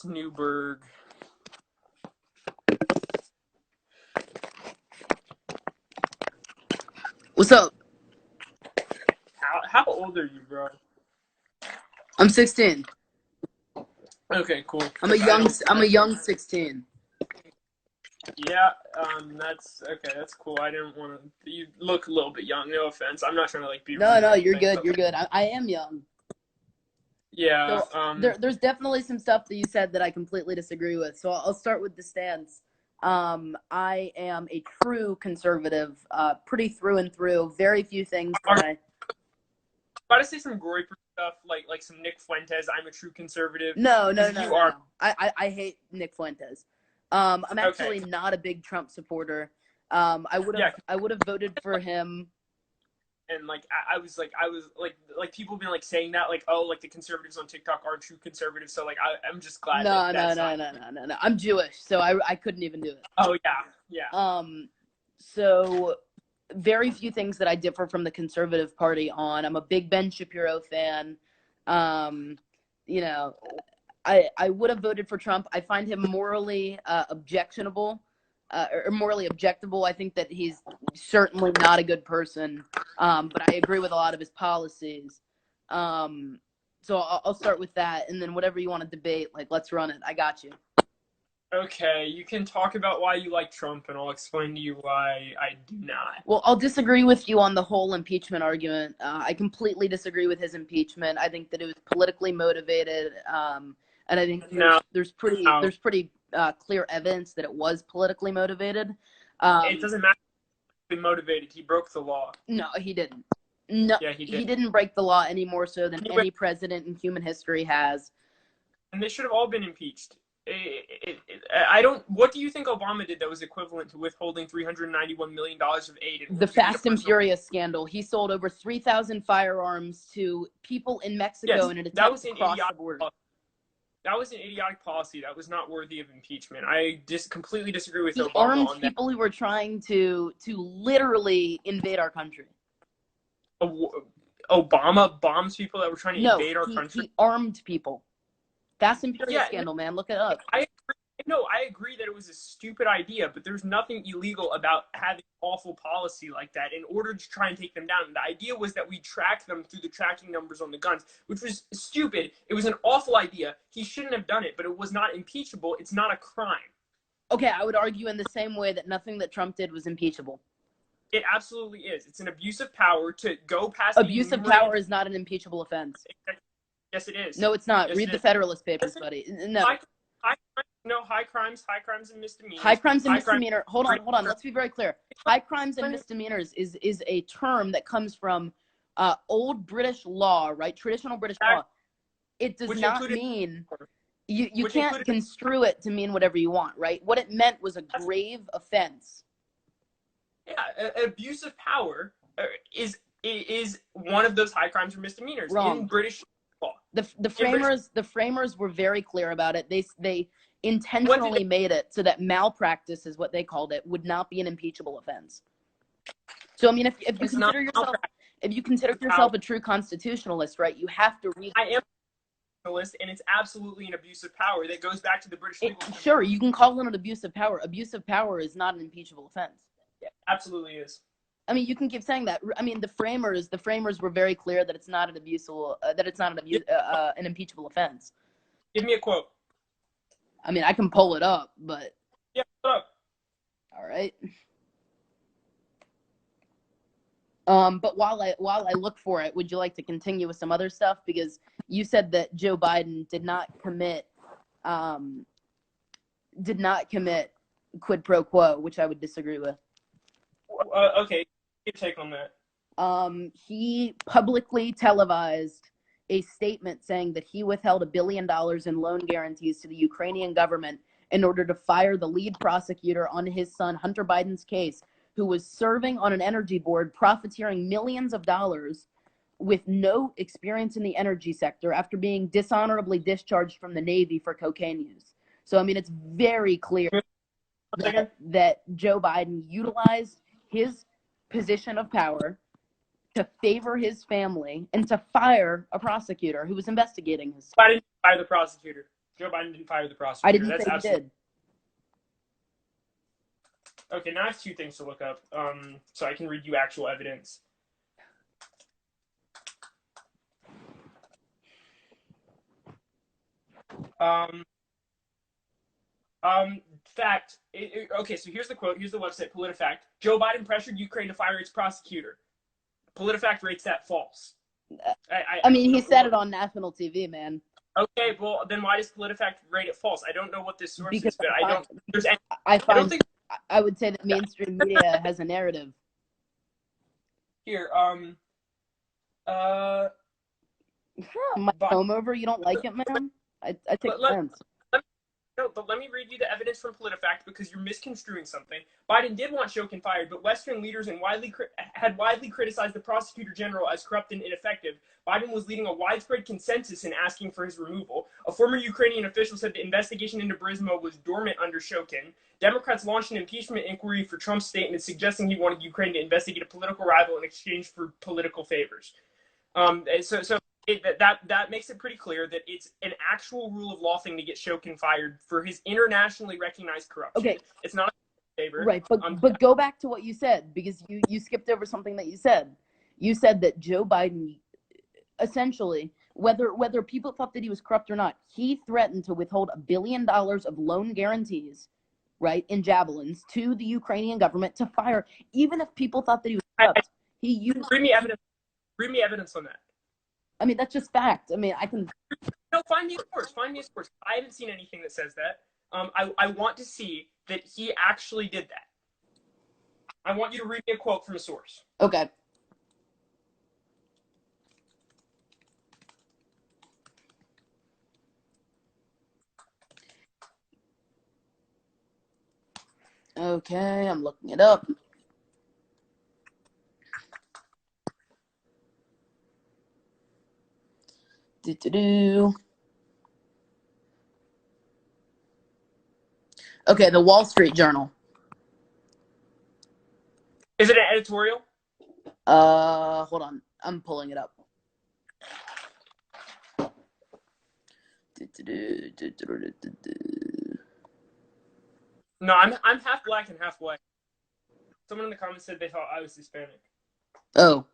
Newberg. What's up? How old are you, bro? I'm 16. Okay, cool. I'm a young 16. Yeah, that's okay. That's cool. I didn't want to. You look a little bit young. No offense. I'm not trying to like be rude. No, you're good. You're good. I am young. Yeah. So, there's definitely some stuff that you said that I completely disagree with. So I'll start with the stance. I am a true conservative, pretty through and through. Very few things that I Gotta say some Groyper stuff, like some Nick Fuentes. I'm a true conservative. No. I hate Nick Fuentes. I'm actually Okay. not a big Trump supporter. I would have voted for him. And like I was like people have been like saying that like, oh, like the conservatives on TikTok are true conservatives. So like I'm just glad. No. I'm Jewish, so I couldn't even do it. Oh yeah. So very few things that I differ from the Conservative Party on. I'm a big Ben Shapiro fan. You know, I would have voted for Trump. I find him morally objectionable. Or morally objectable. I think that he's certainly not a good person, but I agree with a lot of his policies. So I'll start with that, and then whatever you want to debate, like, let's run it. I got you. Okay, you can talk about why you like Trump, and I'll explain to you why I do not. Well, I'll disagree with you on the whole impeachment argument. I completely disagree with his impeachment. I think that it was politically motivated, and I think there's pretty clear evidence that it was politically motivated. It doesn't matter if he motivated. He broke the law. No, he didn't. No, yeah, he didn't break the law any more so than any president in human history has. And they should have all been impeached. What do you think Obama did that was equivalent to withholding $391 million of aid? The Fast and Furious scandal. He sold over 3,000 firearms to people in Mexico in an attempt to cross the border. That was an idiotic policy. That was not worthy of impeachment. I completely disagree with Obama on that. He armed people who were trying to literally invade our country. Obama bombs people that were trying to invade our country? He armed people. Fast and Furious scandal, man. Look it up. I agree that it was a stupid idea, but there's nothing illegal about having awful policy like that in order to try and take them down. The idea was that we track them through the tracking numbers on the guns, which was stupid. It was an awful idea. He shouldn't have done it, but it was not impeachable. It's not a crime. Okay, I would argue in the same way that nothing that Trump did was impeachable. It absolutely is. It's an abuse of power to go past. Abuse of power is not an impeachable offense. Yes, it is. No, it's not. Yes, read the Federalist Papers, buddy. No. High crimes and misdemeanors. High crimes and misdemeanor. Hold on. Let's be very clear. High crimes and misdemeanors is a term that comes from old British law, right? Traditional British law. It does not mean you can't construe it to mean whatever you want, right? What it meant was a grave offense. Yeah, abuse of power is one of those high crimes or misdemeanors in British law. The framers were very clear about it. They intentionally made it so that malpractice, is what they called it, would not be an impeachable offense. So I mean, if you consider yourself a true constitutionalist, right, you have to read. I am a constitutionalist, and it's absolutely an abuse of power that goes back to the British legal system. Sure, you can call it an abuse of power. Abuse of power is not an impeachable offense. Yeah, absolutely is. I mean, you can keep saying that. I mean, the framers were very clear that it's not an an impeachable offense. Give me a quote. I mean, I can pull it up, but yeah, pull it up. All right. But while I look for it, would you like to continue with some other stuff? Because you said that Joe Biden did not commit quid pro quo, which I would disagree with. Okay, your take on that. He publicly televised a statement saying that he withheld $1 billion in loan guarantees to the Ukrainian government in order to fire the lead prosecutor on his son Hunter Biden's case, who was serving on an energy board, profiteering millions of dollars with no experience in the energy sector after being dishonorably discharged from the Navy for cocaine use. So, I mean, it's very clear that Joe Biden utilized his position of power to favor his family and to fire a prosecutor who was investigating his. Why didn't you fire the prosecutor? Joe Biden didn't fire the I prosecutor. didn't That's say he absolutely did. okay. Now I have two things to look up, so I can read you actual evidence. Um, fact. Okay, so here's the quote. Here's the website, PolitiFact. Joe Biden pressured Ukraine to fire its prosecutor. PolitiFact rates that false. I mean, he said it on national TV, man. Okay, well then why does PolitiFact rate it false? I don't know what this source Because is, but I don't. There's any, I I don't find think I would say that mainstream media has a narrative. here. My But comb over, you don't like it, man? I take offense. no, but let me read you the evidence from PolitiFact because you're misconstruing something. Biden did want Shokin fired, but Western leaders had widely criticized the prosecutor general as corrupt and ineffective. Biden was leading a widespread consensus in asking for his removal. A former Ukrainian official said the investigation into Burisma was dormant under Shokin. Democrats launched an impeachment inquiry for Trump's statement suggesting he wanted Ukraine to investigate a political rival in exchange for political favors. That makes it pretty clear that it's an actual rule of law thing to get Shokin fired for his internationally recognized corruption. Okay. It's not a favor. Right, but go back to what you said, because you skipped over something that you said. You said that Joe Biden, essentially, whether people thought that he was corrupt or not, he threatened to withhold $1 billion of loan guarantees, right, in javelins to the Ukrainian government to fire, even if people thought that he was corrupt. He used. Bring me evidence. Bring me evidence on that. I mean, that's just fact. I mean, I can. No, find me a source. Find me a source. I haven't seen anything that says that. I want to see that he actually did that. I want you to read me a quote from a source. Okay. Okay, I'm looking it up. Okay, the Wall Street Journal. Is it an editorial? Hold on. I'm pulling it up. No, I'm half black and half white. Someone in the comments said they thought I was Hispanic. Oh,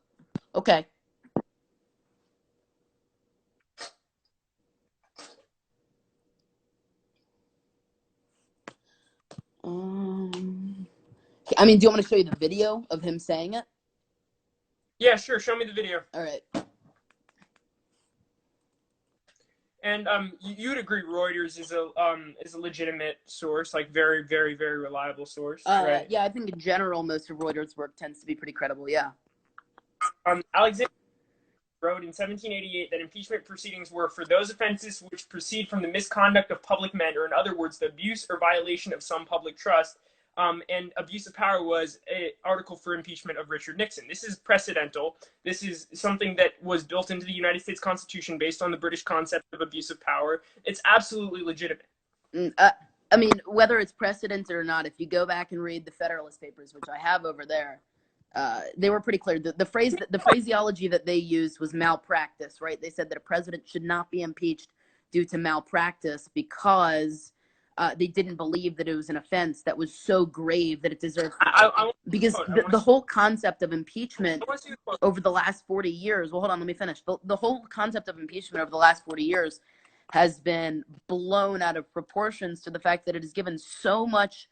okay. I mean, do you want me to show you the video of him saying it? Yeah, sure. Show me the video. All right. And you'd agree Reuters is a legitimate source, like very, very, very reliable source, right? Yeah, I think in general most of Reuters' work tends to be pretty credible. Yeah. Alexander wrote in 1788 that impeachment proceedings were for those offenses which proceed from the misconduct of public men, or in other words, the abuse or violation of some public trust. And abuse of power was an article for impeachment of Richard Nixon. This is precedental. This is something that was built into the United States Constitution based on the British concept of abuse of power. It's absolutely legitimate. I mean, whether it's precedented or not, if you go back and read the Federalist Papers, which I have over there, they were pretty clear. The phraseology that they used was malpractice, right? They said that a president should not be impeached due to malpractice because they didn't believe that it was an offense that was so grave that it deserved. Because the whole concept of impeachment over the last 40 years. Well, hold on, let me finish. The whole concept of impeachment over the last 40 years has been blown out of proportions to the fact that it has given so much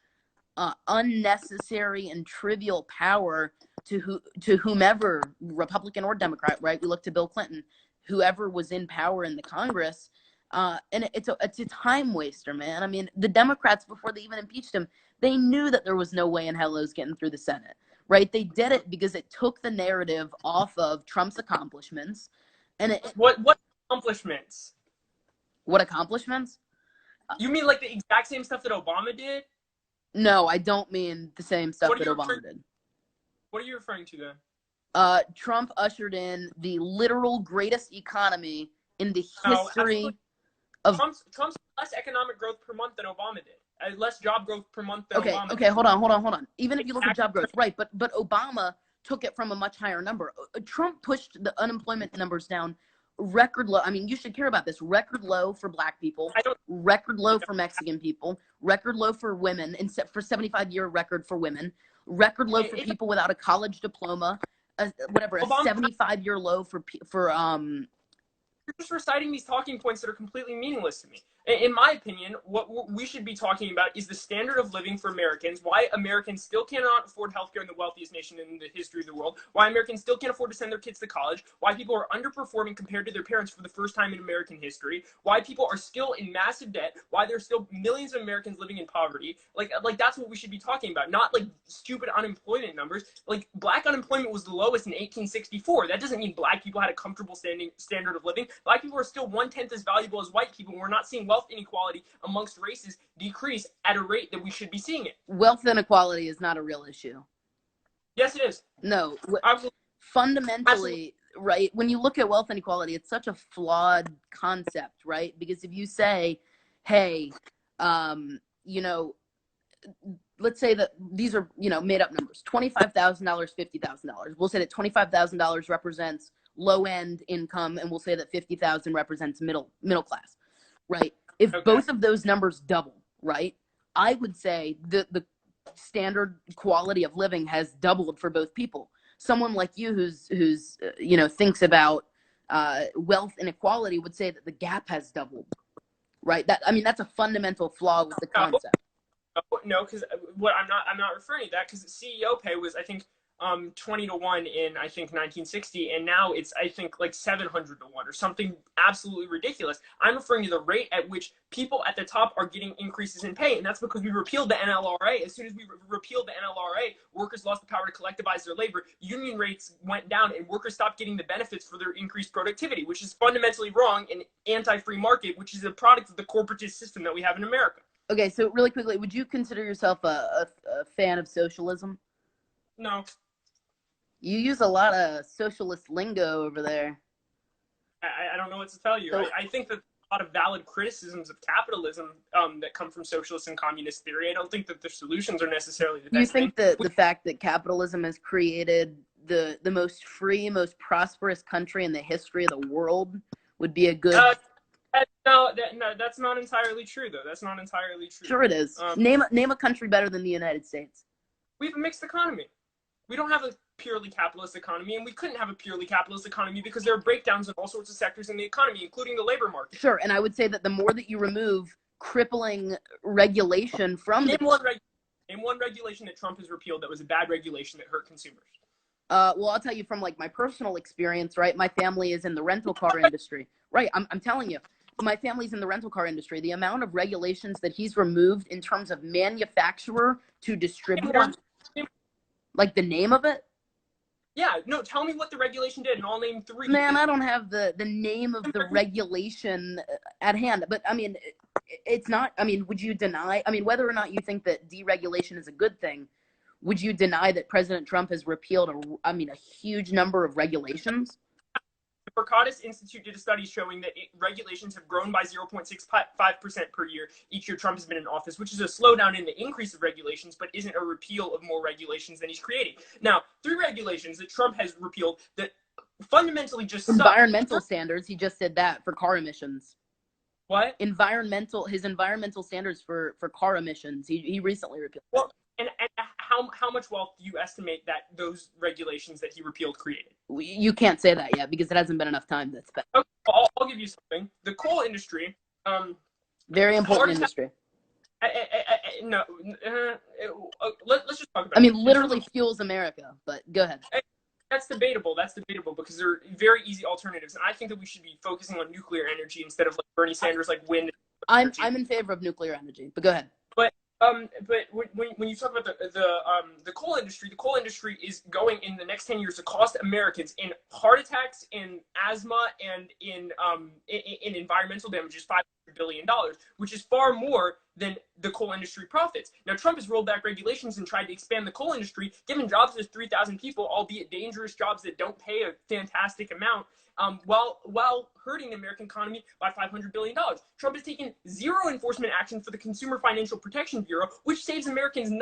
unnecessary and trivial power to whomever, Republican or Democrat, right? We look to Bill Clinton, whoever was in power in the Congress. And it's a time waster, man. I mean, the Democrats, before they even impeached him, they knew that there was no way in hell it was getting through the Senate, right? They did it because it took the narrative off of Trump's accomplishments. And what accomplishments? What accomplishments? You mean like the exact same stuff that Obama did? No, I don't mean the same stuff that Obama did. What are you referring to then? Trump ushered in the literal greatest economy in the history of Trump's less economic growth per month than Obama did. Less job growth per month than Obama did. Okay, hold on. Even if you look at job growth, right, but Obama took it from a much higher number. Trump pushed the unemployment numbers down record low. I mean, you should care about this. Record low for Black people, I don't. record low for Mexican people, record low for women, and for 75-year record for women, record low for people without a college diploma, whatever, a 75-year low for You're just reciting these talking points that are completely meaningless to me. In my opinion, what we should be talking about is the standard of living for Americans, why Americans still cannot afford healthcare in the wealthiest nation in the history of the world, why Americans still can't afford to send their kids to college, why people are underperforming compared to their parents for the first time in American history, why people are still in massive debt, why there's still millions of Americans living in poverty. Like that's what we should be talking about, not like stupid unemployment numbers. Like Black unemployment was the lowest in 1864. That doesn't mean Black people had a comfortable standard of living. Black people are still 1/10 as valuable as white people. We're not seeing wealth inequality amongst races decrease at a rate that we should be seeing it. Wealth inequality is not a real issue. Yes, it is. No. Absolutely. Fundamentally, right, when you look at wealth inequality, it's such a flawed concept, right? Because if you say, hey, you know, let's say that these are, you know, made up numbers, $25,000, $50,000. We'll say that $25,000 represents low end income, and we'll say that 50,000 represents middle class, right? If both of those numbers double, right, I would say the standard quality of living has doubled for both people. Someone like you who's you know, thinks about wealth inequality would say that the gap has doubled, right? That, I mean, that's a fundamental flaw with the concept. No, because I'm not referring to that, because CEO pay was, I think, 20-1 in, I think, 1960, and now it's, I think, like 700-1 or something absolutely ridiculous. I'm referring to the rate at which people at the top are getting increases in pay, and that's because we repealed the NLRA. As soon as we repealed the NLRA, workers lost the power to collectivize their labor, union rates went down, and workers stopped getting the benefits for their increased productivity, which is fundamentally wrong in anti-free market, which is a product of the corporatist system that we have in America. Okay, so really quickly, would you consider yourself a fan of socialism? No. You use a lot of socialist lingo over there. I don't know what to tell you. So, I think that a lot of valid criticisms of capitalism that come from socialist and communist theory. I don't think that the solutions are necessarily the best. You think that the fact that capitalism has created the most free, most prosperous country in the history of the world would be a good... No, that's not entirely true, though. That's not entirely true. Sure it is. Name a country better than the United States. We have a mixed economy. We don't have a purely capitalist economy, and we couldn't have a purely capitalist economy because there are breakdowns in all sorts of sectors in the economy, including the labor market. Sure, and I would say that the more that you remove crippling regulation from Name one regulation that Trump has repealed that was a bad regulation that hurt consumers. Well, I'll tell you from like my personal experience, right? My family is in the rental car industry. Right, I'm telling you. My family's in the rental car industry. The amount of regulations that he's removed in terms of manufacturer to distributor, like the name of it? Yeah, no, tell me what the regulation did, and I'll name 3. Man, I don't have the name of the regulation at hand. But, I mean, it's not, I mean, would you deny, I mean, whether or not you think that deregulation is a good thing, would you deny that President Trump has repealed, a huge number of regulations? The Mercatus Institute did a study showing that regulations have grown by 0.65% per year each year Trump has been in office, which is a slowdown in the increase of regulations, but isn't a repeal of more regulations than he's creating. Now, 3 regulations that Trump has repealed that fundamentally just environmental standards. He just did that for car emissions. What? His environmental standards for car emissions. He recently repealed. Well, and how much wealth do you estimate that those regulations that he repealed created? You can't say that yet because it hasn't been enough time to spend. Okay, I'll give you something. The coal industry. Very important industry. Let's just talk about. I mean, literally fuels America. But go ahead. That's debatable. Because there are very easy alternatives, and I think that we should be focusing on nuclear energy instead of like Bernie Sanders, like wind. I'm in favor of nuclear energy, but go ahead. But when you talk about the coal industry is going in the next 10 years to cost Americans in heart attacks, in asthma, and in environmental damages $500 billion, which is far more than the coal industry profits. Now, Trump has rolled back regulations and tried to expand the coal industry, giving jobs to 3,000 people, albeit dangerous jobs that don't pay a fantastic amount, while hurting the American economy by $500 billion. Trump has taken zero enforcement action for the Consumer Financial Protection Bureau, which saves American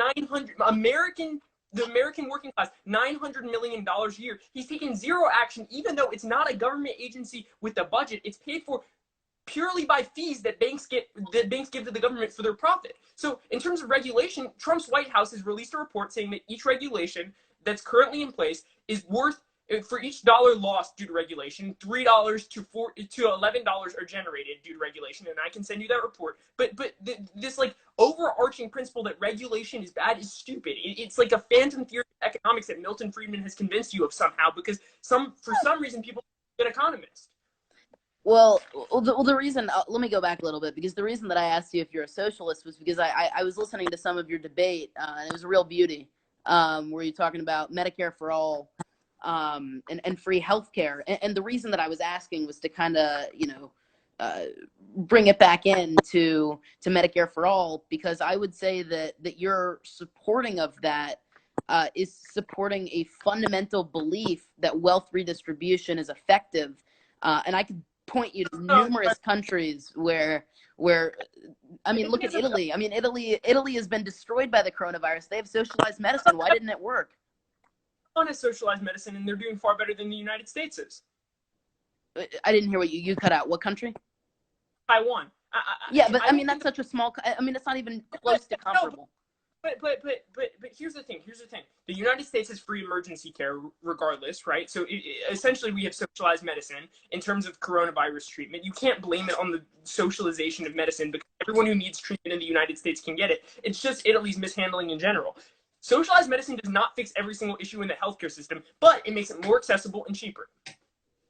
the American working class $900 million a year. He's taken zero action, even though it's not a government agency with a budget. It's paid for purely by fees that banks give to the government for their profit. So in terms of regulation, Trump's White House has released a report saying that each regulation that's currently in place is worth, for each dollar lost due to regulation, $3 to $11 are generated due to regulation, and I can send you that report. But this like overarching principle that regulation is bad is stupid. It's like a phantom theory of economics that Milton Friedman has convinced you of somehow, because for some reason people are an economist. Well, the reason, let me go back a little bit, because the reason that I asked you if you're a socialist was because I was listening to some of your debate, and it was a real beauty, where you're talking about Medicare for all, and free healthcare. And the reason that I was asking was to kind of, bring it back to Medicare for all, because I would say that your supporting of that is supporting a fundamental belief that wealth redistribution is effective. And I could point you to numerous countries where I mean, look at Italy. I mean, Italy has been destroyed by the coronavirus. They have socialized medicine. Why didn't it work? On a socialized medicine, and they're doing far better than the United States is. I didn't hear what you cut out. What country? Taiwan. Yeah, but I mean, that's such a small. I mean, it's not even close to comparable. But here's the thing. The United States has free emergency care regardless, right? So essentially we have socialized medicine in terms of coronavirus treatment. You can't blame it on the socialization of medicine, because everyone who needs treatment in the United States can get it. It's just Italy's mishandling in general. Socialized medicine does not fix every single issue in the healthcare system, but it makes it more accessible and cheaper.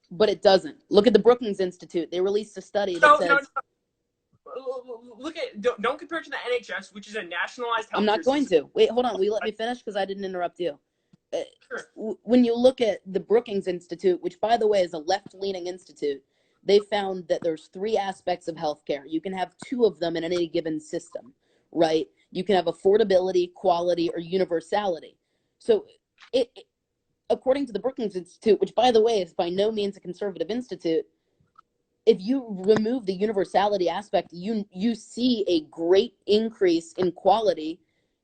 But it doesn't. Look at the Brookings Institute. They released a study that says... No. Look at, don't compare it to the NHS, which is a nationalized healthcare I'm not going system. to. Wait, hold on. Will you let me finish? Because I didn't interrupt you. Sure. When you look at the Brookings Institute, which, by the way, is a left-leaning institute, they found that there's 3 aspects of healthcare. You can have 2 of them in any given system, right? You can have affordability, quality, or universality. So according to the Brookings Institute, which, by the way, is by no means a conservative institute, if you remove the universality aspect, you see a great increase in quality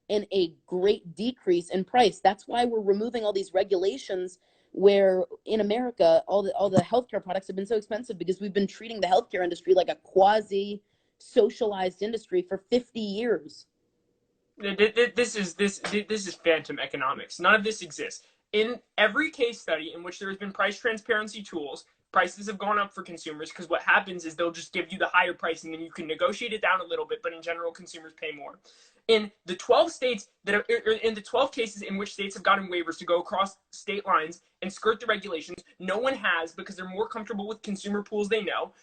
and a great decrease in price. That's why we're removing all these regulations, where in America all the healthcare products have been so expensive, because we've been treating the healthcare industry like a quasi socialized industry for 50 years. This is phantom economics. None of this exists. In every case study in which there has been price transparency tools, prices have gone up for consumers, because what happens is they'll just give you the higher price and then you can negotiate it down a little bit, but in general, consumers pay more. In the 12 states in the 12 cases in which states have gotten waivers to go across state lines and skirt the regulations, no one has, because they're more comfortable with consumer pools they know.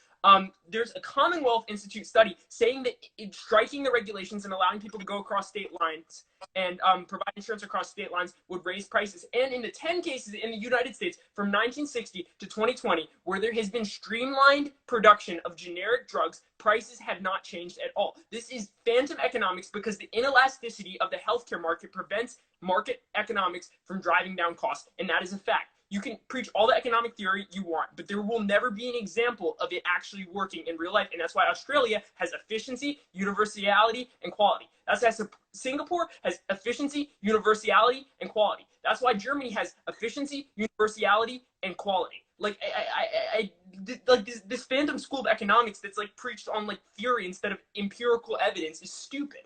There's a Commonwealth Institute study saying that striking the regulations and allowing people to go across state lines and provide insurance across state lines would raise prices. And in the 10 cases in the United States from 1960 to 2020, where there has been streamlined production of generic drugs, prices have not changed at all. This is phantom economics, because the inelasticity of the healthcare market prevents market economics from driving down costs, and that is a fact. You can preach all the economic theory you want, but there will never be an example of it actually working in real life. And that's why Australia has efficiency, universality, and quality. That's why Singapore has efficiency, universality, and quality. That's why Germany has efficiency, universality, and quality. Like this phantom school of economics that's like preached on like theory instead of empirical evidence is stupid.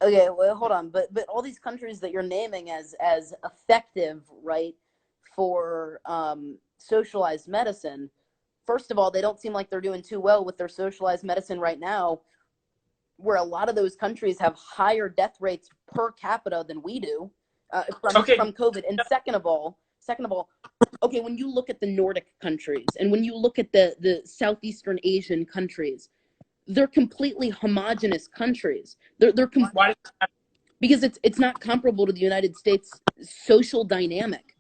Okay, well, hold on, but all these countries that you're naming as effective, right, for socialized medicine, first of all, they don't seem like they're doing too well with their socialized medicine right now, where a lot of those countries have higher death rates per capita than we do from COVID. And second of all, okay, when you look at the Nordic countries and when you look at the Southeastern Asian countries, they're completely homogenous countries. Because it's not comparable to the United States social dynamic.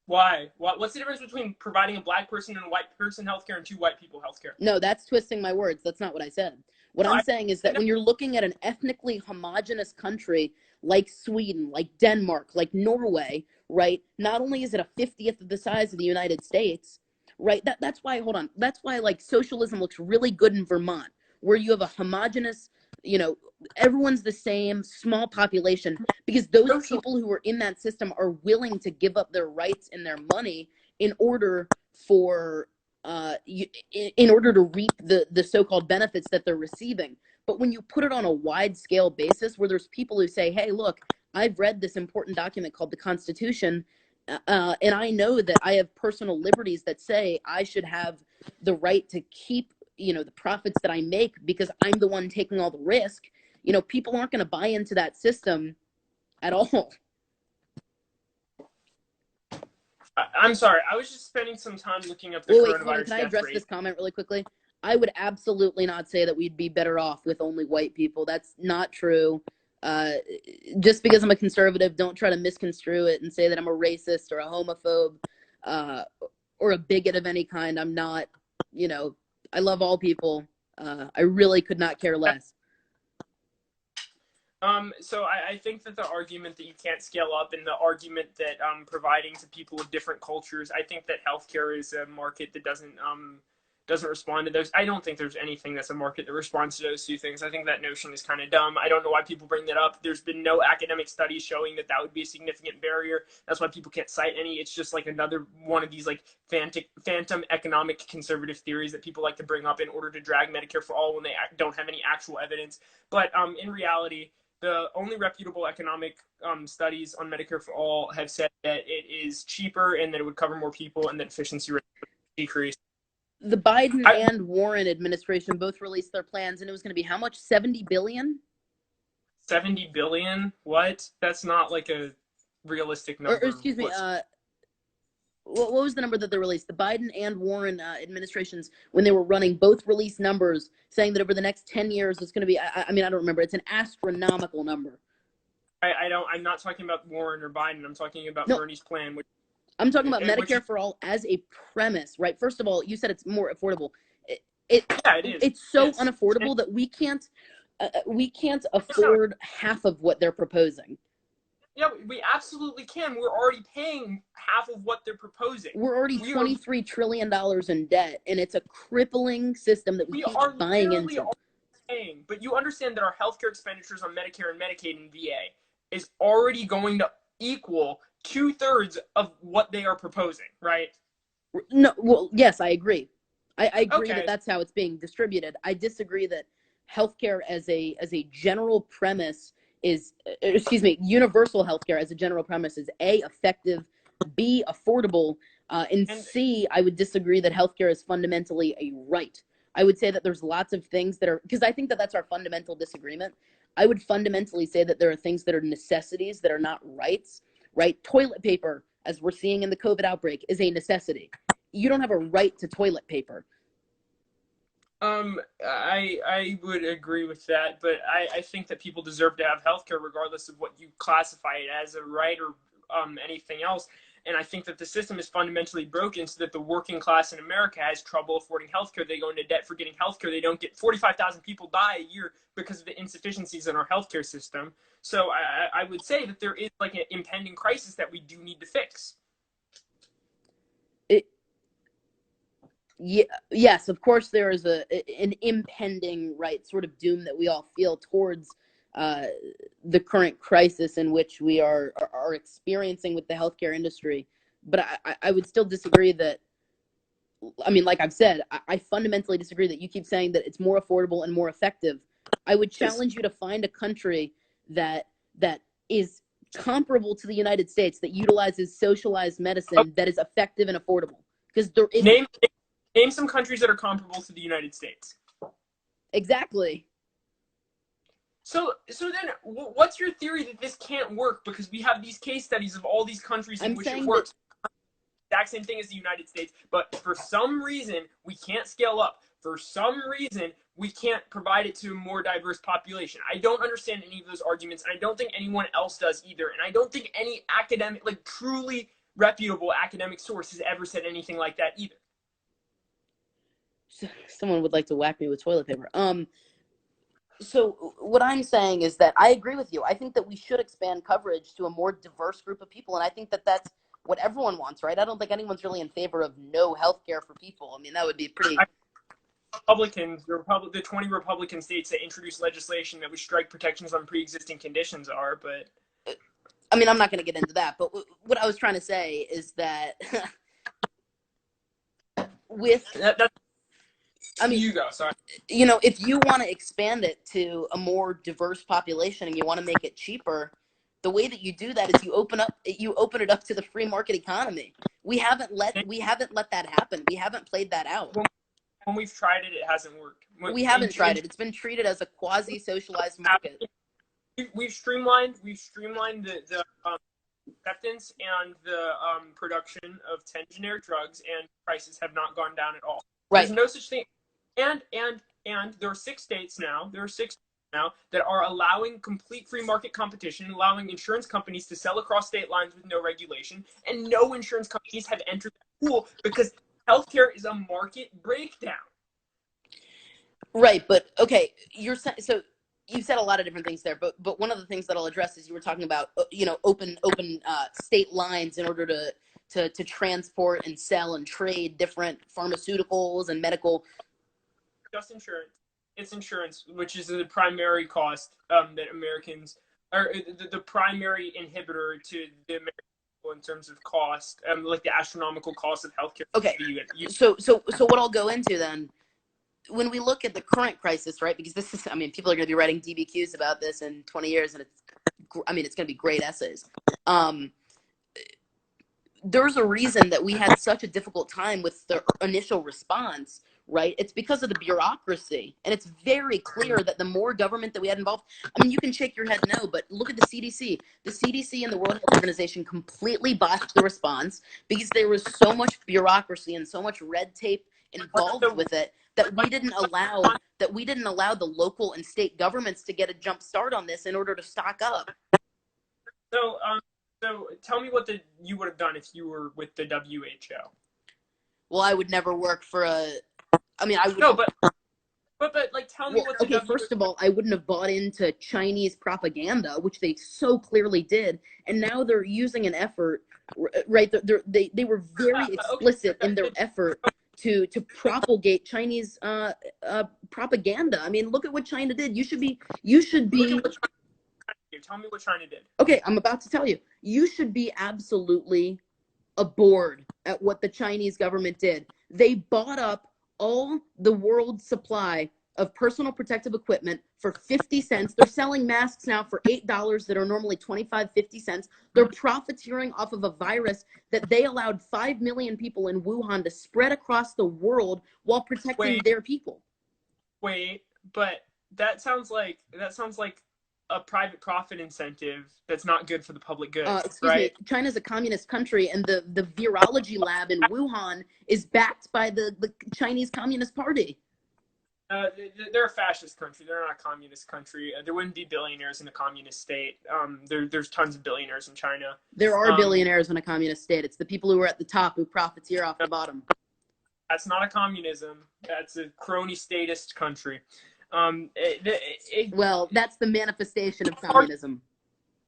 Why? What's the difference between providing a black person and a white person healthcare and 2 white people healthcare? No, that's twisting my words. That's not what I said. What I'm saying is that when you're looking at an ethnically homogenous country like Sweden, like Denmark, like Norway, right? Not only is it a 50th of the size of the United States, right? That's why, hold on. That's why like socialism looks really good in Vermont, where you have a homogenous everyone's the same small population, because those people who are in that system are willing to give up their rights and their money in order for in order to reap the so-called benefits that they're receiving. But when you put it on a wide scale basis where there's people who say, hey, look, I've read this important document called the Constitution, and I know that I have personal liberties that say I should have the right to keep the profits that I make because I'm the one taking all the risk. People aren't going to buy into that system at all. I'm sorry. I was just spending some time looking up the coronavirus. Can I address this comment really quickly? I would absolutely not say that we'd be better off with only white people. That's not true. Just because I'm a conservative, don't try to misconstrue it and say that I'm a racist or a homophobe or a bigot of any kind. I'm not. I love all people. I really could not care less. So I think that the argument that you can't scale up and the argument that providing to people of different cultures, I think that healthcare is a market that doesn't respond to those. I don't think there's anything that's a market that responds to those two things. I think that notion is kind of dumb. I don't know why people bring that up. There's been no academic studies showing that would be a significant barrier. That's why people can't cite any. It's just like another one of these like phantom economic conservative theories that people like to bring up in order to drag Medicare for all when they don't have any actual evidence. But in reality, the only reputable economic studies on Medicare for all have said that it is cheaper and that it would cover more people and that efficiency rates would decrease. The Biden and Warren administration both released their plans, and it was going to be how much? 70 billion? 70 billion? What? That's not like a realistic number. Or excuse me, what was the number that they released? The Biden and Warren administrations, when they were running, both released numbers saying that over the next 10 years it's going to be, I don't remember. It's an astronomical number. I'm not talking about Warren or Biden. I'm talking about Bernie's plan, which I'm talking about Medicare for all as a premise, right? First of all, you said it's more affordable. It is. It's so unaffordable that we can't afford half of what they're proposing. Yeah, we absolutely can. We're already paying half of what they're proposing. We're already $23 trillion in debt, and it's a crippling system that we keep buying into. Paying, but you understand that our healthcare expenditures on Medicare and Medicaid and VA is already going to equal 2/3 of what they are proposing, right? No, well, yes, I agree. I agree that that's how it's being distributed. I disagree that healthcare as a general premise is, universal healthcare as a general premise is A, effective, B, affordable, and C, I would disagree that healthcare is fundamentally a right. I would say that there's lots of things that are, because I think that that's our fundamental disagreement. I would fundamentally say that there are things that are necessities that are not rights, right? Toilet paper, as we're seeing in the COVID outbreak, is a necessity. You don't have a right to toilet paper. I would agree with that, but I think that people deserve to have healthcare regardless of what you classify it as, a right or anything else. And I think that the system is fundamentally broken so that the working class in America has trouble affording healthcare. They go into debt for getting healthcare. They don't get 45,000 people die a year because of the insufficiencies in our healthcare system. So I would say that there is like an impending crisis that we do need to fix. Yes, of course there is an impending sort of doom that we all feel towards the current crisis in which we are experiencing with the healthcare industry. But I would still disagree that, like I've said, I fundamentally disagree that you keep saying that it's more affordable and more effective. I would challenge you to find a country that is comparable to the United States, that utilizes socialized medicine, that is effective and affordable. Because there is Name some countries that are comparable to the United States. Exactly. So then, what's your theory that this can't work? Because we have these case studies of all these countries in which it works. Exact same thing as the United States, but for some reason we can't scale up. For some reason we can't provide it to a more diverse population. I don't understand any of those arguments, and I don't think anyone else does either. And I don't think any academic, like truly reputable academic source has ever said anything like that either. Someone would like to whack me with toilet paper. So what I'm saying is that I agree with you. I think that we should expand coverage to a more diverse group of people, and I think that that's what everyone wants, right? I don't think anyone's really in favor of no health care for people. I mean, that would be pretty Republicans, the 20 Republican states that introduced legislation that would strike protections on pre-existing conditions are, but I mean, I'm not going to get into that, but what I was trying to say is that with, that's I mean, you go. Sorry. you know, if you want to expand it to a more diverse population and you want to make it cheaper, the way that you do that is you open it up to the free market economy. We haven't let that happen. We haven't played that out. When we've tried it, it hasn't worked. We haven't tried it. It's been treated as a quasi-socialized market. We've streamlined the acceptance and the production of 10 generic drugs, and prices have not gone down at all. Right. There's no such thing. And there are 6 states now. That are allowing complete free market competition, allowing insurance companies to sell across state lines with no regulation, and no insurance companies have entered that pool because healthcare is a market breakdown. Right, but okay, so you said a lot of different things there, but one of the things that I'll address is you were talking about open state lines in order to transport and sell and trade different pharmaceuticals and medical. Just insurance. It's insurance, which is the primary cost that Americans are the primary inhibitor to the American people in terms of cost, like the astronomical cost of healthcare. Okay, so what I'll go into then, when we look at the current crisis, right? Because this is, I mean, people are going to be writing DBQs about this in 20 years, and it's going to be great essays. There's a reason that we had such a difficult time with the initial response, right? It's because of the bureaucracy. And it's very clear that the more government that we had involved, I mean, you can shake your head no, but look at the CDC. The CDC and the World Health Organization completely botched the response because there was so much bureaucracy and so much red tape involved with it that we didn't allow the local and state governments to get a jump start on this in order to stock up. So tell me what you would have done if you were with the WHO. Well, I would never work for I would. No, but like, tell me what the okay, first of all, I wouldn't have bought into Chinese propaganda, which they so clearly did, and now they're using an effort, right? They were very explicit in their effort to propagate Chinese propaganda. I mean, look at what China did. You should be. Tell me what China did. Okay, I'm about to tell you. You should be absolutely aboard at what the Chinese government did. They bought up all the world's supply of personal protective equipment for 50 cents. They're selling masks now for $8 that are normally 25, 50 cents. They're profiteering off of a virus that they allowed 5 million people in Wuhan to spread across the world while protecting their people. Wait, but that sounds like a private profit incentive that's not good for the public good, right? Me, China's a communist country, and the virology lab in Wuhan is backed by the Chinese Communist Party. They're a fascist country. They're not a communist country. There wouldn't be billionaires in a communist state. There's tons of billionaires in China. There are billionaires in a communist state. It's the people who are at the top who profiteer off the bottom. That's not a communism. That's a crony statist country. Well, that's the manifestation of communism.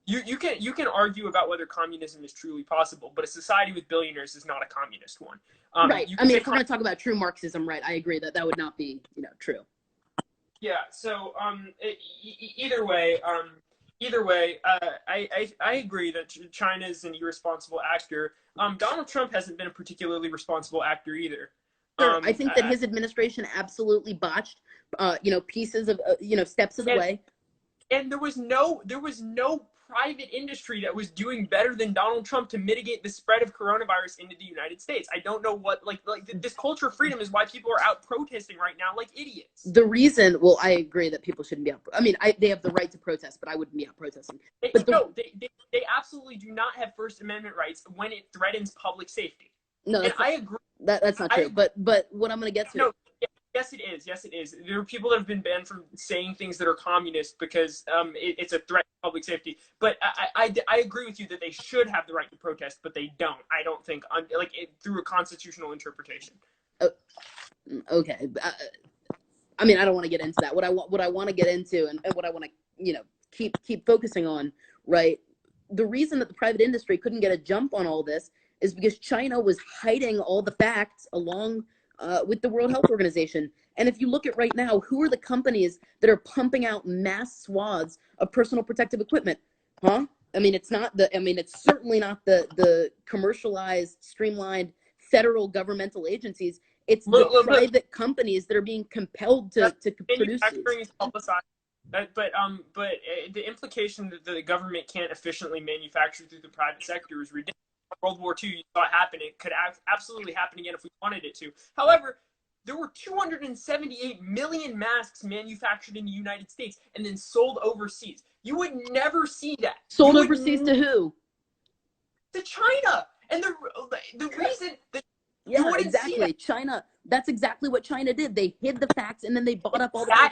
You can argue about whether communism is truly possible, but a society with billionaires is not a communist one. Right. I mean, if we're going to talk about true Marxism, right, I agree that would not be, true. Yeah. So either way, I agree that China is an irresponsible actor. Donald Trump hasn't been a particularly responsible actor either. Sure. I think that his administration absolutely botched, pieces of, steps of the way. And there was no private industry that was doing better than Donald Trump to mitigate the spread of coronavirus into the United States. I don't know what, like this culture of freedom is why people are out protesting right now like idiots. The reason, well, I agree that people shouldn't be out. I mean, they have the right to protest, but I wouldn't be out protesting. They absolutely do not have First Amendment rights when it threatens public safety. No, I agree. That's not true. But what I'm going to get to. No, yes, it is. Yes, it is. There are people that have been banned from saying things that are communist because it's a threat to public safety. But I agree with you that they should have the right to protest, but they don't. I don't think through a constitutional interpretation. Okay. I mean, I don't want to get into that. What I want to get into and what I want to keep focusing on, right? The reason that the private industry couldn't get a jump on all this is because China was hiding all the facts along with the World Health Organization. And if you look at right now, who are the companies that are pumping out mass swaths of personal protective equipment? Huh? It's certainly not the commercialized, streamlined federal governmental agencies. It's the private companies that are being compelled to produce these. Manufacturing is publicized. The implication that the government can't efficiently manufacture through the private sector is ridiculous. World War II, you saw it happen. It could absolutely happen again if we wanted it to. However, there were 278 million masks manufactured in the United States and then sold overseas. You would never see that. Sold overseas to who? To China. And the reason that you wouldn't exactly see that. China. That's exactly what China did. They hid the facts and then they bought up all the.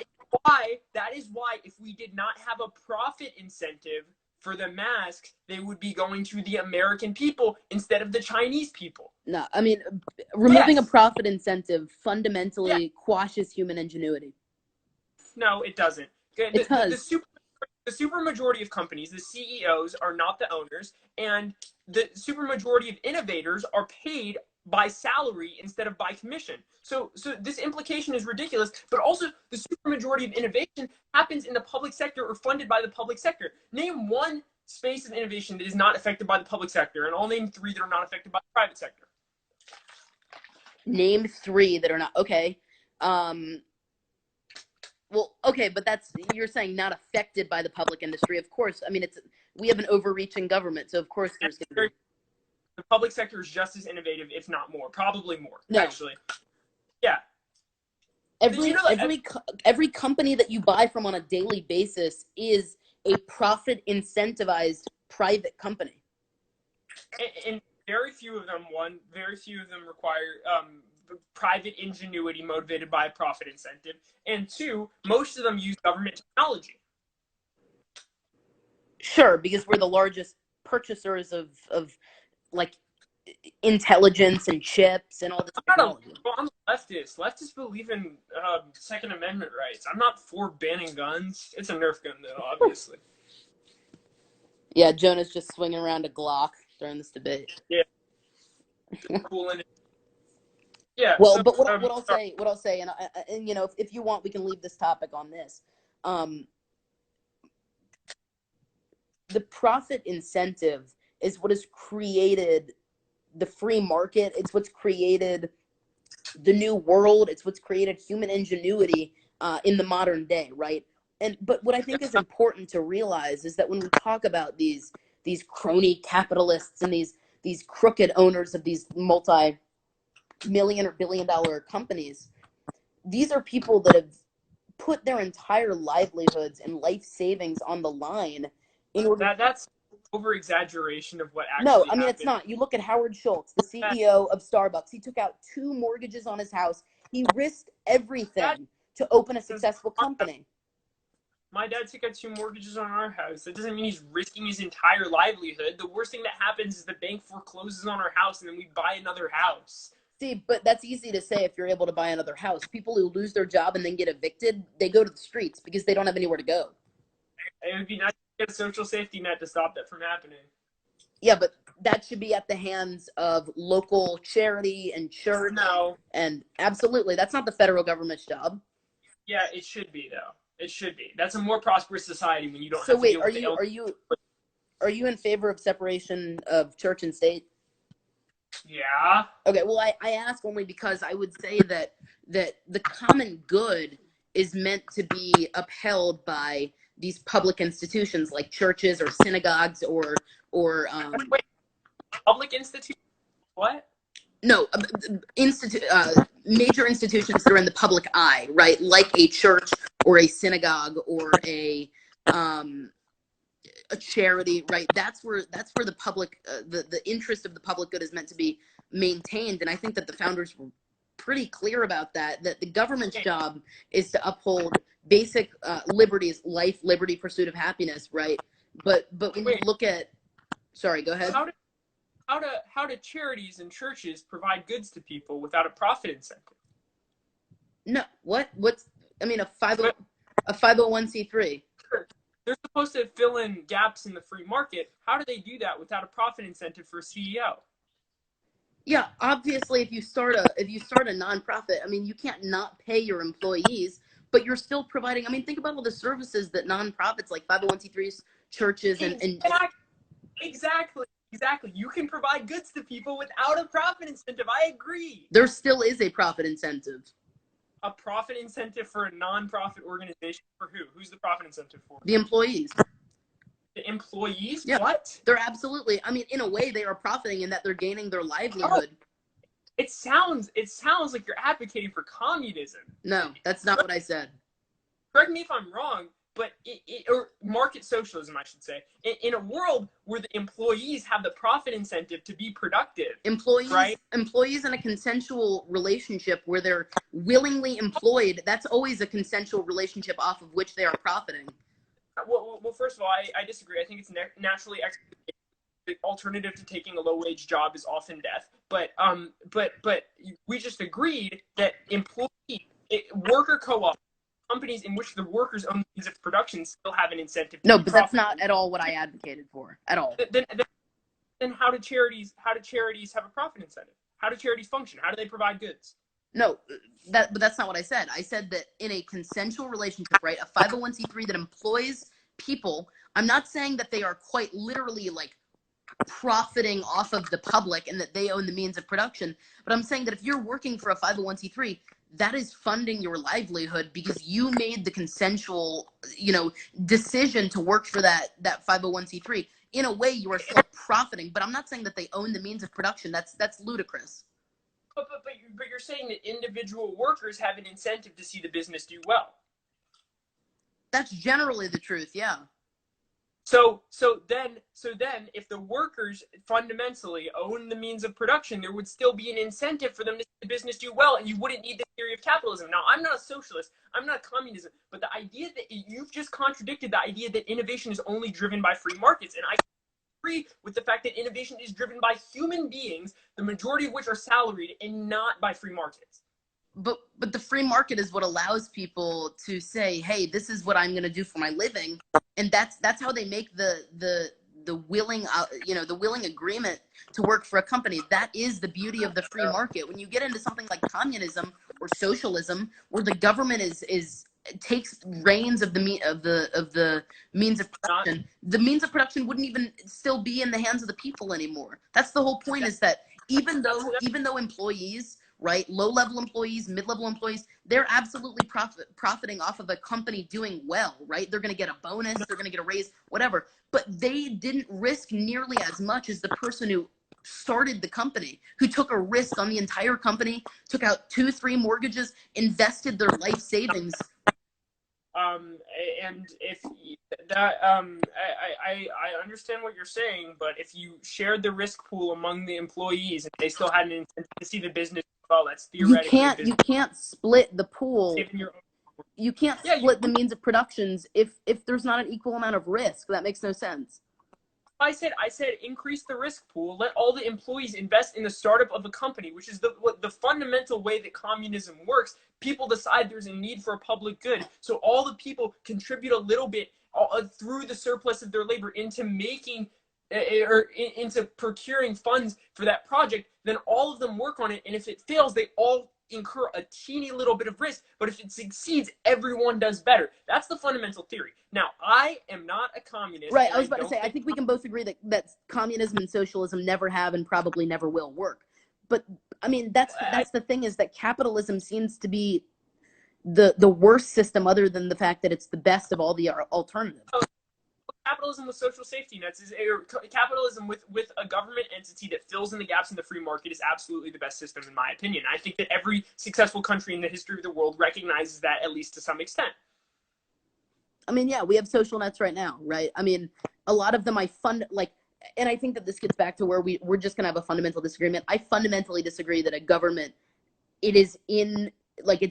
That is why if we did not have a profit incentive for the masks, they would be going to the American people instead of the Chinese people. No, removing a profit incentive fundamentally quashes human ingenuity. No, it doesn't. It does. The supermajority of companies, the CEOs, are not the owners, and the supermajority of innovators are paid by salary instead of by commission. So this implication is ridiculous, but also the supermajority of innovation happens in the public sector or funded by the public sector. Name one space of innovation that is not affected by the public sector, and I'll name 3 that are not affected by the private sector. Name 3 that are not, okay. Well, okay, but you're saying not affected by the public industry. Of course, we have an overreaching government, so of course there's going to be. The public sector is just as innovative, if not more, probably more, actually. Yeah. Every company that you buy from on a daily basis is a profit incentivized private company. And very few of them require private ingenuity motivated by a profit incentive. And 2, most of them use government technology. Sure, because we're the largest purchasers of like intelligence and chips and all this. I'm a leftist. Leftists believe in Second Amendment rights. I'm not for banning guns. It's a Nerf gun, though, obviously. Yeah, Jonah's just swinging around a Glock during this debate. Yeah. Cool. Yeah. Well, so, but what I'll say, and if you want, we can leave this topic on this. The profit incentive is what has created the free market. It's what's created the new world. It's what's created human ingenuity in the modern day, right? But what I think is important to realize is that when we talk about these crony capitalists and these crooked owners of these multi-million or billion-dollar companies, these are people that have put their entire livelihoods and life savings on the line in order. That's over-exaggeration of what actually happened. It's not. You look at Howard Schultz, the CEO of Starbucks. He took out 2 mortgages on his house. He risked everything to open a successful company. My dad took out 2 mortgages on our house. That doesn't mean he's risking his entire livelihood. The worst thing that happens is the bank forecloses on our house and then we buy another house. See, but that's easy to say if you're able to buy another house. People who lose their job and then get evicted, they go to the streets because they don't have anywhere to go. It would be nice to get a social safety net to stop that from happening. Yeah, but that should be at the hands of local charity and church. No. And absolutely, that's not the federal government's job. Yeah, it should be, though. It should be. That's a more prosperous society when you don't have to deal with are you in favor of separation of church and state? Yeah. Okay, well, I ask only because I would say that the common good is meant to be upheld by these public institutions like churches or synagogues or Wait, public institutions? What? No, major institutions that are in the public eye, right? Like a church or a synagogue or a charity, right? That's where the public, the interest of the public good is meant to be maintained. And I think that the founders were pretty clear about that the government's job is to uphold basic liberties, life, liberty, pursuit of happiness, right? But when you look at, sorry, go ahead. How do charities and churches provide goods to people without a profit incentive? No, what's a 501c3? They're supposed to fill in gaps in the free market. How do they do that without a profit incentive for a CEO? Yeah, obviously, if you start a nonprofit, I mean, you can't not pay your employees, but you're still providing. I mean, think about all the services that nonprofits like 501(c)(3)s, churches, Exactly. Exactly. Exactly. You can provide goods to people without a profit incentive. I agree. there still is a profit incentive. A profit incentive for a nonprofit organization for who? Who's the profit incentive for? The employees. The employees? Yeah, What? they're absolutely. I mean, in a way, they are profiting in that they're gaining their livelihood. It sounds like you're advocating for communism. No, that's not what I said. Correct me if I'm wrong, but or market socialism, I should say. In a world where the employees have the profit incentive to be productive, employees, right? Employees in a consensual relationship where they're willingly employed, that's always a consensual relationship off of which they are profiting. Well, first of all, I disagree. I think it's naturally the alternative to taking a low-wage job is often death. But we just agreed that worker co-op companies in which the workers own the means of production still have an incentive. No, but that's not at all what I advocated for at all. Then how do charities have a profit incentive? How do charities function? How do they provide goods? No, but that's not what I said. I said that in a consensual relationship, right, a 501(c)(3) that employs people, I'm not saying that they are quite literally like profiting off of the public and that they own the means of production, but I'm saying that if you're working for a 501(c)(3, that is funding your livelihood because you made the consensual, decision to work for that 501(c)(3. In a way, you are still profiting, but I'm not saying that they own the means of production. That's ludicrous. But you're saying that individual workers have an incentive to see the business do well. That's generally the truth, yeah. So then, if the workers fundamentally own the means of production, there would still be an incentive for them to see the business do well, and you wouldn't need the theory of capitalism. Now, I'm not a socialist, I'm not communism, but the idea that you've just contradicted the idea that innovation is only driven by free markets, and I agree with the fact that innovation is driven by human beings, the majority of which are salaried, and not by free markets. But the free market is what allows people to say, hey, this is what I'm going to do for my living, and that's how they make the willing the willing agreement to work for a company. That is the beauty of the free market. When you get into something like communism or socialism, where the government takes reins of the means of production, the means of production wouldn't even still be in the hands of the people anymore. That's the whole point, is that even though employees, right, low-level employees, mid-level employees, they're absolutely profiting off of a company doing well, right? They're going to get a bonus, they're going to get a raise, whatever. But they didn't risk nearly as much as the person who started the company, who took a risk on the entire company, took out 2-3 mortgages, invested their life savings. And if that, I understand what you're saying, but if you shared the risk pool among the employees and they still had an incentive to see the business well, that's theoretically you can't split the pool. You can't split the means of productions if there's not an equal amount of risk. That makes no sense. I said increase the risk pool. Let all the employees invest in the startup of a company, which is the fundamental way that communism works. People decide there's a need for a public good, so all the people contribute a little bit through the surplus of their labor into making or into procuring funds for that project. Then all of them work on it, and if it fails, they all incur a teeny little bit of risk, but if it succeeds, everyone does better. That's the fundamental theory. Now, I am not a communist. Right, I was about to say, I think we can both agree that communism and socialism never have and probably never will work. But, I mean, that's the thing, is that capitalism seems to be the worst system, other than the fact that it's the best of all the alternatives. Capitalism with social safety nets capitalism with a government entity that fills in the gaps in the free market is absolutely the best system, in my opinion. I think that every successful country in the history of the world recognizes that, at least to some extent. I mean, yeah, we have social nets right now, right? I mean, a lot of them and I think that this gets back to where we're just going to have a fundamental disagreement. I fundamentally disagree that a government, it's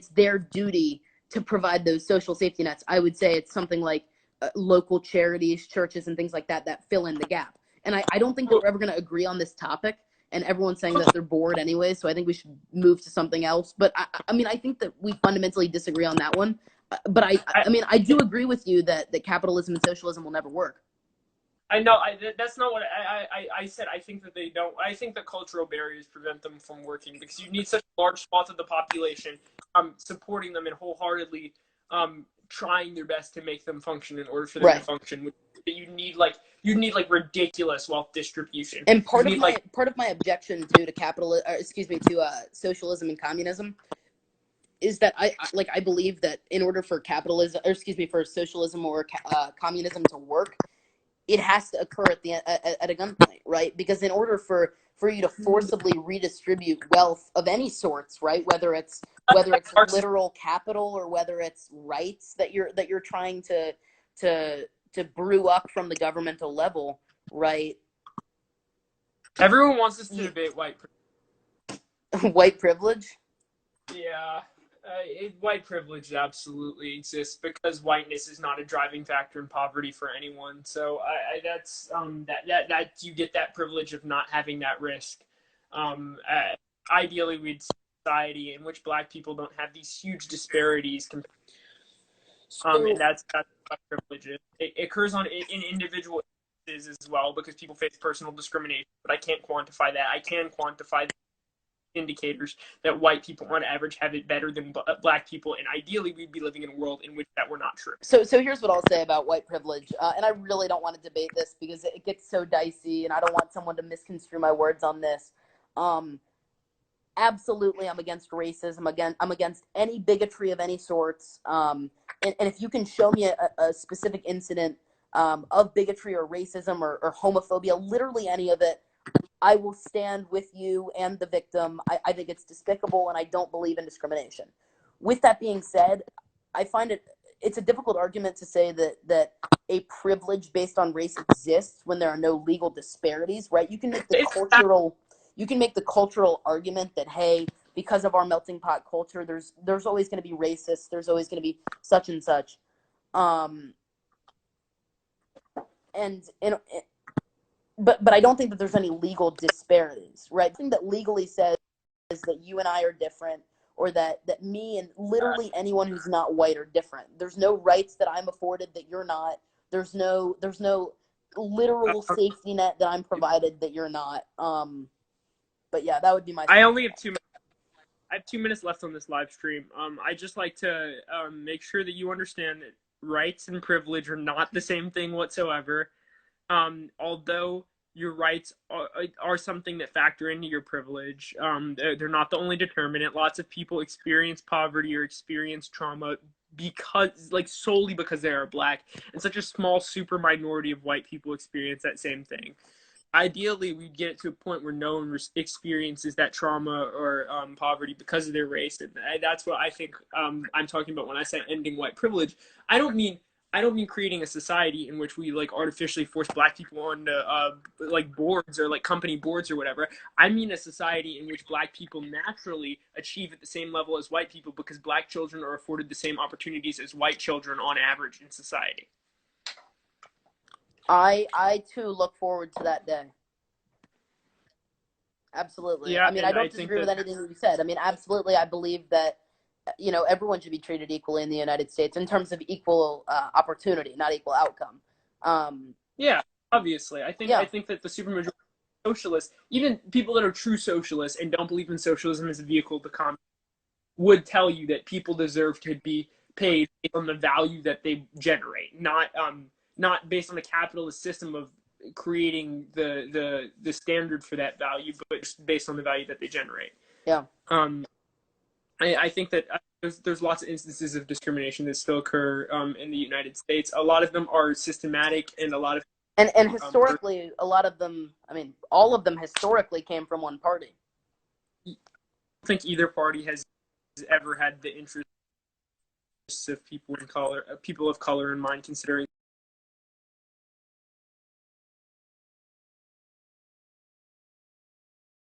their duty to provide those social safety nets. I would say it's something like local charities, churches, and things like that fill in the gap. And I don't think that we're ever going to agree on this topic, and everyone's saying that they're bored anyway, so I think we should move to something else. But I mean, I think that we fundamentally disagree on that one. But I mean, I do agree with you that capitalism and socialism will never work. I know. That's not what I said. I think that they don't. I think that cultural barriers prevent them from working because you need such large swaths of the population supporting them and wholeheartedly trying their best to make them function in order for them to Right. function. You need like ridiculous wealth distribution. And You need like part of my objection to socialism and communism is that I believe that in order for capitalism, or for socialism or communism to work, it has to occur at a gunpoint, right? Because in order for you to forcibly redistribute wealth of any sorts, right, whether it's literal capital or whether it's rights that you're trying to brew up from the governmental level, right? everyone wants us to debate White privilege. Yeah, white privilege absolutely exists because whiteness is not a driving factor in poverty for anyone. So that's that you get that privilege of not having that risk. Ideally, we'd see a society in which Black people don't have these huge disparities. And that's what privilege is. It occurs in individual instances as well because people face personal discrimination. But I can't quantify that. I can quantify indicators that white people on average have it better than Black people, and ideally we'd be living in a world in which that were not true. So here's what I'll say about white privilege, and I really don't want to debate this because it gets so dicey, and I don't want someone to misconstrue my words on this. Absolutely, I'm against racism. I'm against any bigotry of any sorts. And if you can show me a specific incident of bigotry or racism or homophobia, literally any of it, I will stand with you and the victim. I think it's despicable, and I don't believe in discrimination. With that being said, I find it's a difficult argument to say that a privilege based on race exists when there are no legal disparities, right? You can make the cultural argument that, hey, because of our melting pot culture, there's always going to be racists, there's always going to be such and such. But I don't think that there's any legal disparities, right? The thing that legally says that you and I are different, or that me and literally anyone who's not white are different. There's no rights that I'm afforded that you're not. There's no literal safety net that I'm provided that you're not. But yeah, that would be my. I only have 2 minutes. I have 2 minutes left on this live stream. I just like to make sure that you understand that rights and privilege are not the same thing whatsoever. Although your rights are something that factor into your privilege, they're not the only determinant. Lots of people experience poverty or experience trauma solely because they are Black, and such a small super minority of white people experience that same thing. Ideally, we'd get it to a point where no one experiences that trauma or poverty because of their race, and that's what I think I'm talking about when I say ending white privilege. I don't mean creating a society in which we like artificially force Black people on like boards or like company boards or whatever. I mean a society in which Black people naturally achieve at the same level as white people because Black children are afforded the same opportunities as white children on average in society. I too look forward to that day. Absolutely. Yeah, I mean, I don't disagree with anything you said. I mean, absolutely, I believe that everyone should be treated equally in the United States in terms of equal opportunity, not equal outcome. Yeah, obviously, I think that the supermajority of socialists, even people that are true socialists and don't believe in socialism as a vehicle to communism, would tell you that people deserve to be paid based on the value that they generate, not based on a capitalist system of creating the standard for that value, but just based on the value that they generate. Yeah. I think that there's lots of instances of discrimination that still occur in the United States. A lot of them are systematic, and a lot of and historically, a lot of them. I mean, all of them historically came from one party. I don't think either party has ever had the interests of people of color in mind, considering